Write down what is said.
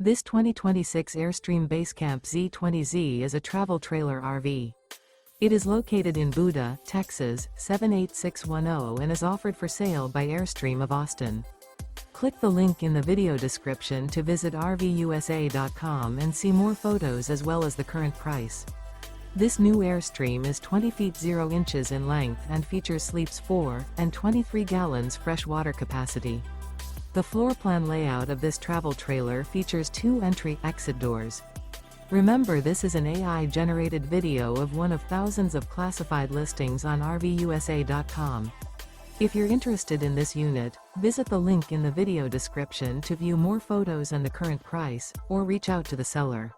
This 2026 Airstream Basecamp Xe is a travel trailer RV. It is located in Buda, Texas, 78610 and is offered for sale by Airstream of Austin. Click the link in the video description to visit RVUSA.com and see more photos as well as the current price. This new Airstream is 20 feet 0 inches in length and features sleeps 4 and 23 gallons fresh water capacity. The floor plan layout of this travel trailer features 2 entry-exit doors. Remember, this is an AI-generated video of one of thousands of classified listings on RVUSA.com. If you're interested in this unit, visit the link in the video description to view more photos and the current price, or reach out to the seller.